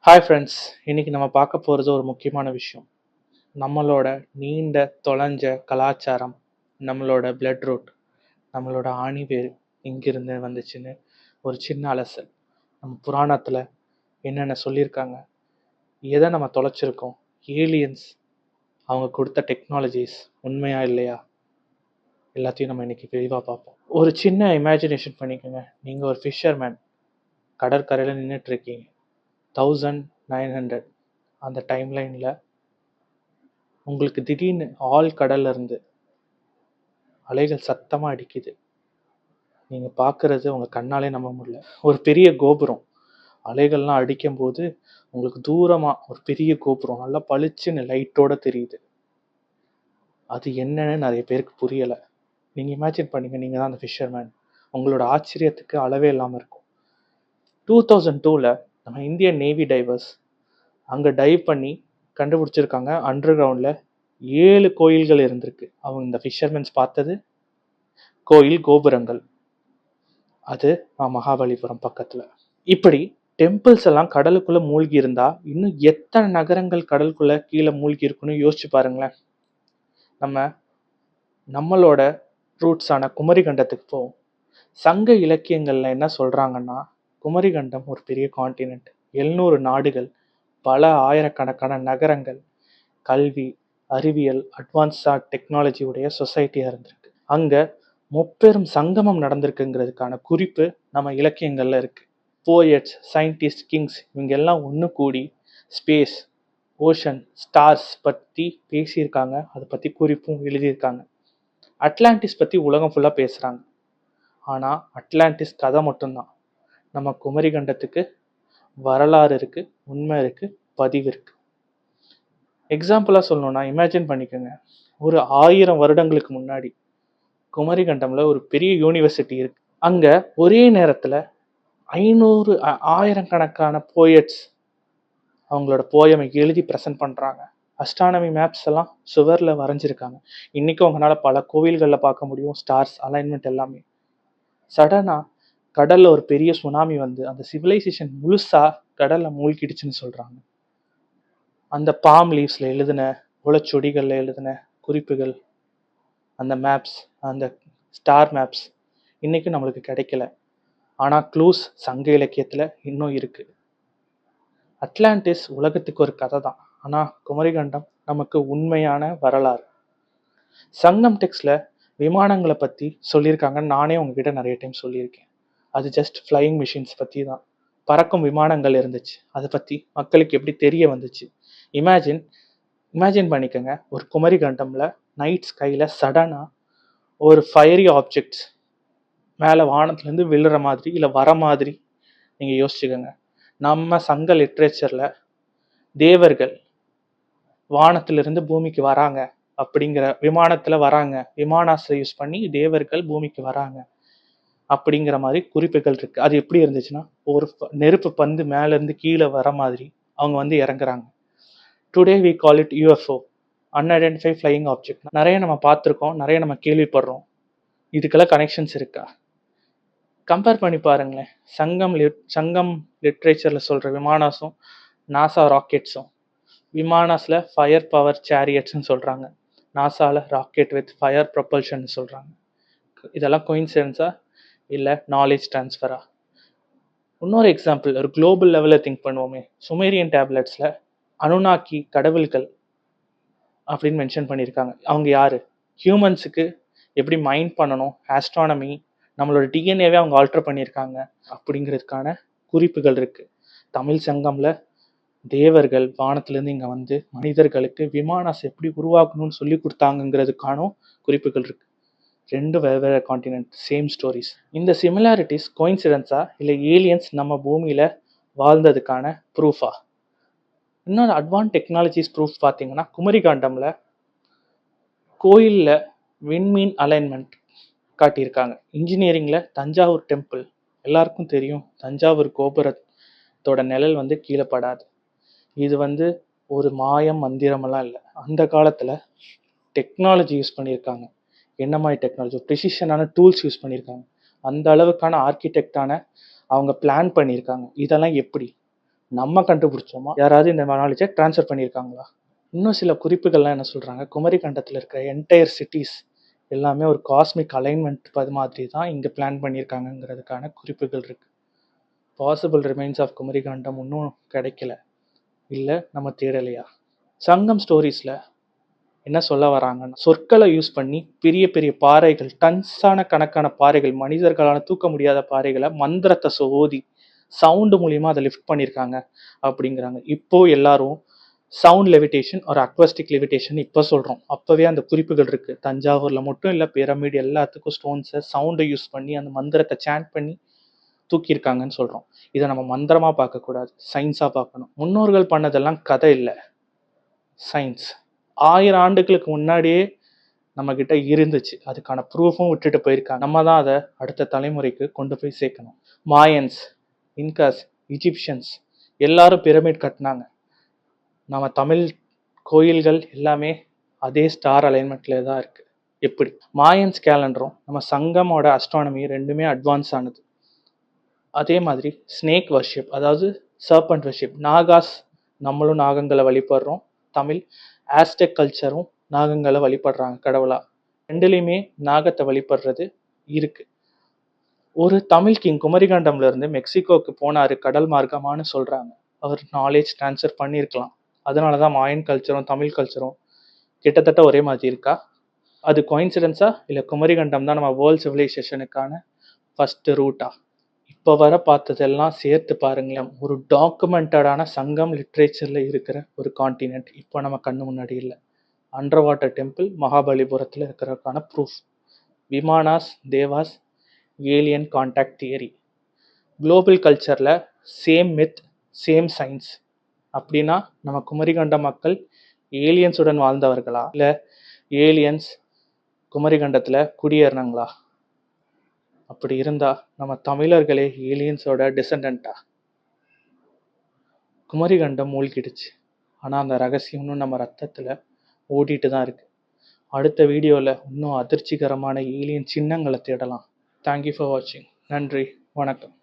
Hi friends, இன்னைக்கு நம்ம பார்க்க போகிறது ஒரு முக்கியமான விஷயம். நம்மளோட நீண்ட தொலைஞ்ச கலாச்சாரம், நம்மளோட பிளட் ரூட், நம்மளோட ஆணிவேர் எங்கிருந்து வந்துச்சுன்னு ஒரு சின்ன அலசல். நம்ம புராணத்தில் என்னென்ன சொல்லியிருக்காங்க, எதை நம்ம தொலைச்சிருக்கோம், ஏலியன்ஸ் அவங்க கொடுத்த டெக்னாலஜிஸ் உண்மையா இல்லையா, எல்லாத்தையும் நம்ம இன்னைக்கு விரிவாக பார்ப்போம். ஒரு சின்ன இமேஜினேஷன் பண்ணிக்கோங்க. நீங்கள் ஒரு ஃபிஷர்மேன், கடற்கரையில் நின்றுட்டுருக்கீங்க. 1900 அந்த டைம்லைனில் உங்களுக்கு திடீர்னு கடல்ல இருந்து அலைகள் சத்தமாக அடிக்குது. நீங்கள் பார்க்குறது உங்கள் கண்ணாலே நம்ப முடியல. ஒரு பெரிய கோபுரம் அலைகள்லாம் அடிக்கும்போது உங்களுக்கு தூரமாக ஒரு பெரிய கோபுரம் நல்லா பளிச்சுன்னு லைட்டோட தெரியுது. அது என்னன்னு நிறைய பேருக்கு புரியலை. நீங்கள் இமேஜின் பண்ணிங்க, நீங்கள் தான் அந்த ஃபிஷர்மேன். உங்களோட ஆச்சரியத்துக்கு அளவே இல்லாமல் இருக்கும். 2002 நம்ம இந்தியன் நேவி டைவர்ஸ் அங்கே டைவ் பண்ணி கண்டுபிடிச்சிருக்காங்க. அண்டர் கிரவுண்டில் 7 கோயில்கள் இருந்திருக்கு. அவங்க இந்த ஃபிஷர்மேன்ஸ் பார்த்தது கோயில் கோபுரங்கள். அது மகாபலிபுரம் பக்கத்துல. இப்படி டெம்பிள்ஸ் எல்லாம் கடலுக்குள்ள மூழ்கி இருந்தா இன்னும் எத்தனை நகரங்கள் கடலுக்குள்ள கீழே மூழ்கி இருக்குன்னு யோசிச்சு பாருங்களேன். நம்மளோட ரூட்ஸான குமரிகண்டத்துக்கு போவோம். சங்க இலக்கியங்கள்ல என்ன சொல்றாங்கன்னா, குமரிகண்டம் ஒரு பெரிய கான்டினென்ட், 700 நாடுகள், பல ஆயிரக்கணக்கான நகரங்கள், கல்வி, அறிவியல், அட்வான்ஸா டெக்னாலஜி உடைய சொசைட்டியா இருந்திருக்கு. அங்க முப்பெரும் சங்கமம் நடந்திருக்குங்கிறதுக்கான குறிப்பு நம்ம இலக்கியங்கள்ல இருக்கு. போயட்ஸ், சயின்டிஸ்ட், கிங்ஸ் இவங்க எல்லாம் ஒன்று கூடி ஸ்பேஸ், ஓஷன், ஸ்டார்ஸ் பற்றி பேசியிருக்காங்க. அதை பற்றி குறிப்பும் எழுதியிருக்காங்க. அட்லாண்டிஸ் பற்றி உலகம் ஃபுல்லாக பேசுகிறாங்க. ஆனால் அட்லாண்டிஸ் கதை மட்டும்தான். நம்ம குமரிகண்டத்துக்கு வரலாறு இருக்குது, உண்மை இருக்குது, பதிவு இருக்குது. எக்ஸாம்பிளாக சொல்லணும்னா இமேஜின் பண்ணிக்கோங்க. ஒரு 1000 வருடங்களுக்கு முன்னாடி குமரிகண்டம்ல ஒரு பெரிய யூனிவர்சிட்டி இருக்கு. அங்க ஒரே நேரத்துல 500 ஆயிரக்கணக்கான போயட்ஸ் அவங்களோட போயமை எழுதி ப்ரெசென்ட் பண்றாங்க. அஸ்ட்ரானமி மேப்ஸ் எல்லாம் சுவர்ல வரைஞ்சிருக்காங்க. இன்னைக்கும் அவங்களால பல கோவில்கள்ல பார்க்க முடியும். ஸ்டார்ஸ் அலைன்மெண்ட் எல்லாமே. சடனா கடல்ல ஒரு பெரிய சுனாமி வந்து அந்த சிவிலைசேஷன் முழுசா கடல்ல மூழ்கிடுச்சுன்னு சொல்றாங்க. அந்த பாம் லீவ்ஸ்ல எழுதின, உளச்சொடிகள்ல எழுதின குறிப்புகள், அந்த மேப்ஸ், அந்த ஸ்டார் மேப்ஸ் இன்னைக்கும் நம்மளுக்கு கிடைக்கல. ஆனால் க்ளூஸ் சங்க இலக்கியத்தில் இன்னும் இருக்கு. அட்லாண்டிஸ் உலகத்துக்கு ஒரு கதை தான், ஆனால் குமரிகண்டம் நமக்கு உண்மையான வரலாறு. சங்கம் டெக்ஸ்ட்ல விமானங்களை பற்றி சொல்லியிருக்காங்க. நானே உங்ககிட்ட நிறைய டைம் சொல்லியிருக்கேன். அது ஜஸ்ட் ஃப்ளையிங் மிஷின்ஸ் பற்றி தான். பறக்கும் விமானங்கள் இருந்துச்சு. அதை பற்றி மக்களுக்கு எப்படி தெரிய வந்துச்சு. இமேஜின் பண்ணிக்கோங்க. ஒரு குமரிகண்டம்ல நைட் ஸ்கைல சடனா ஒரு ஃபயரி ஆப்ஜெக்ட்ஸ் மேலே வானத்துலேருந்து விழுற மாதிரி இல்லை வர மாதிரி நீங்கள் யோசிச்சுக்கோங்க. நம்ம சங்க லிட்ரேச்சரில் தேவர்கள் வானத்திலிருந்து பூமிக்கு வராங்க அப்படிங்கிற, விமானத்தில் வராங்க, விமானாஸ்திரம் யூஸ் பண்ணி தேவர்கள் பூமிக்கு வராங்க அப்படிங்கிற மாதிரி குறிப்புகள் இருக்கு. அது எப்படி இருந்துச்சுன்னா, ஒரு நெருப்பு பந்து மேலேருந்து கீழே வர மாதிரி அவங்க வந்து இறங்குறாங்க. Today we call it UFO, unidentified flying object. நிறைய நம்ம பார்த்துருக்கோம், நிறைய நம்ம கேள்விப்படுறோம். இதுக்கெல்லாம் கனெக்ஷன்ஸ் இருக்கா? கம்பேர் பண்ணி பாருங்களேன். சங்கம் லிட்ரேச்சரில் சொல்கிற விமானாஸும் நாசா ராக்கெட்ஸும். விமானாஸில் ஃபயர் பவர் சேரியட்ஸ்ன்னு சொல்கிறாங்க, நாசாவில் ராக்கெட் வித் ஃபயர் ப்ரொபல்ஷன் சொல்கிறாங்க. இதெல்லாம் கோயின்சிடன்ஸா இல்லை நாலேஜ் ட்ரான்ஸ்ஃபரா? இன்னொரு எக்ஸாம்பிள், ஒரு குளோபல் லெவலில் திங்க் பண்ணுவோமே. சுமேரியன் டேப்லெட்ஸில் அனுநாக்கி கடவுள்கள் அப்படின்னு மென்ஷன் பண்ணியிருக்காங்க. அவங்க யார்? ஹியூமன்ஸுக்கு எப்படி மைண்ட் பண்ணணும், ஆஸ்ட்ரானமி, நம்மளோட டிஎன்ஏவே அவங்க ஆல்டர் பண்ணியிருக்காங்க அப்படிங்கிறதுக்கான குறிப்புகள் இருக்குது. தமிழ் சங்கம்ல தேவர்கள் வானத்திலேருந்து இங்கே வந்து மனிதர்களுக்கு விமானாஸ் எப்படி உருவாக்கணும்னு சொல்லி கொடுத்தாங்கிறதுக்கான குறிப்புகள் இருக்குது. 2 வெவ்வேறு கான்டினென்ட், சேம் ஸ்டோரிஸ். இந்த சிமிலாரிட்டிஸ் கோயின்சிடன்ஸா இல்லை ஏலியன்ஸ் நம்ம பூமியில் வாழ்ந்ததுக்கான ப்ரூஃபா? இன்னொரு அட்வான்ஸ் டெக்னாலஜிஸ் ப்ரூஃப் பார்த்தீங்கன்னா, குமரிகாண்டமில் கோயிலில் விண்மீன் அலைன்மெண்ட் காட்டியிருக்காங்க. இன்ஜினியரிங்கில் தஞ்சாவூர் டெம்பிள் எல்லாருக்கும் தெரியும். தஞ்சாவூர் கோபுரத்தோட நிழல் வந்து கீழே படாது. இது வந்து ஒரு மாயம் மந்திரமெல்லாம் இல்லை. அந்த காலத்தில் டெக்னாலஜி யூஸ் பண்ணியிருக்காங்க. என்ன மாதிரி டெக்னாலஜி? ப்ரிசிஷனான டூல்ஸ் யூஸ் பண்ணியிருக்காங்க. அந்த அளவுக்கான ஆர்கிடெக்டான அவங்க பிளான் பண்ணியிருக்காங்க. இதெல்லாம் எப்படி? நம்ம கண்டுபிடிச்சோமா, யாராவது இந்த நாலேஜை ட்ரான்ஸ்ஃபர் பண்ணியிருக்காங்களா? இன்னும் சில குறிப்புகள்லாம் என்ன சொல்கிறாங்க, குமரி கண்டத்தில் இருக்கிற என்டையர் சிட்டிஸ் எல்லாமே ஒரு காஸ்மிக் அலைன்மெண்ட் மாதிரி தான் இங்கே பிளான் பண்ணியிருக்காங்கங்கிறதுக்கான குறிப்புகள் இருக்குது. பாசிபிள் ரிமைன்ஸ் ஆஃப் குமரி கண்டம் இன்னும் கிடைக்கல, இல்லை நம்ம தேடலையா? சங்கம் ஸ்டோரிஸில் என்ன சொல்ல வராங்கன்னா, சொற்களை யூஸ் பண்ணி பெரிய பெரிய பாறைகள், டன்ஸான கணக்கான பாறைகள், மனிதர்களால் தூக்க முடியாத பாறைகளை மந்திரத்தை ஓதி சவுண்டு மூலியமாக அதை லிஃப்ட் பண்ணியிருக்காங்க அப்படிங்கிறாங்க. இப்போ எல்லாரும் சவுண்ட் லெவிடேஷன் ஒரு அக்வஸ்டிக் லெவிடேஷன் இப்போ சொல்கிறோம். அப்போவே அந்த குறிப்புகள் இருக்குது. தஞ்சாவூரில் மட்டும் இல்லை, பிரமிட் எல்லாத்துக்கும் ஸ்டோன்ஸை சவுண்டை யூஸ் பண்ணி அந்த மந்திரத்தை சாண்ட் பண்ணி தூக்கியிருக்காங்கன்னு சொல்கிறோம். இதை நம்ம மந்திரமாக பார்க்கக்கூடாது, சயின்ஸாக பார்க்கணும். முன்னோர்கள் பண்ணதெல்லாம் கதை இல்லை, சயின்ஸ். 1000 ஆண்டுகளுக்கு முன்னாடியே நம்மக்கிட்ட இருந்துச்சு, அதுக்கான ப்ரூஃபும் விட்டுட்டு போயிருக்காங்க. நம்ம தான் அதை அடுத்த தலைமுறைக்கு கொண்டு போய் சேர்க்கணும். மாயன்ஸ், இன்காஸ், இஜிப்ஷியன்ஸ் எல்லாரும் பிரமிட் கட்டினாங்க. நம்ம தமிழ் கோயில்கள் எல்லாமே அதே ஸ்டார் அலைன்மெண்ட்ல தான் இருக்கு. எப்படி மாயன்ஸ் கேலண்டரும் நம்ம சங்கமோட அஸ்ட்ரானமி ரெண்டுமே அட்வான்ஸ் ஆனது. அதே மாதிரி ஸ்னேக் வர்ஷிப், அதாவது சர்பண்ட் வர்ஷிப், நாகாஸ், நம்மளும் நாகங்களை வழிபடுறோம். தமிழ் ஆஸ்டெக் கல்ச்சரும் நாகங்களை வழிபடுறாங்க கடவுளா. ரெண்டுலேயுமே நாகத்தை வழிபடுறது இருக்கு. ஒரு தமிழ் கிங் குமரிகண்டம்ல இருந்து மெக்சிகோக்கு போனாரு கடல் மார்க்கமானு சொல்றாங்க. அவர் நாலேஜ் ட்ரான்ஸ்ஃபர் பண்ணியிருக்கலாம். அதனாலதான் மாயன் கல்ச்சரும் தமிழ் கல்ச்சரும் கிட்டத்தட்ட ஒரே மாதிரி இருக்கா? அது கோயின்சிடென்ஸா, இல்லை குமரிகண்டம் தான் நம்ம வேர்ல்ட் சிவிலைசேஷனுக்கான ஃபர்ஸ்ட் ரூட்டா? இப்போ வர பார்த்ததெல்லாம் சேர்த்து பாருங்களேன், ஒரு டாக்குமெண்டடான சங்கம் லிட்ரேச்சர்ல இருக்கிற ஒரு கான்டினென்ட் இப்போ நம்ம கண்ணு முன்னாடி இல்லை. அண்டர் வாட்டர் டெம்பிள் மகாபலிபுரத்தில் இருக்கிறதுக்கான proof, vimanas, devas, alien contact theory. Global கல்ச்சரில் சேம் மித், சேம் சயின்ஸ். அப்படின்னா நம்ம குமரிகண்ட மக்கள் ஏலியன்ஸுடன் வாழ்ந்தவர்களா, இல்லை ஏலியன்ஸ் குமரிகண்டத்தில் குடியேறினாங்களா? அப்படி இருந்தா நம்ம தமிழர்களே ஏலியன்ஸோட டிசெண்டண்டா? குமரிகண்டம் மூழ்கிடுச்சு, ஆனால் அந்த ரகசியம் இன்னும் நம்ம ரத்தத்தில் ஓடிட்டு தான் இருக்கு. அடுத்த வீடியோவில் இன்னும் அதிர்ச்சிகரமான ஏலியன் சின்னங்களை தேடலாம். தேங்க்யூ ஃபார் வாட்சிங். நன்றி, வணக்கம்.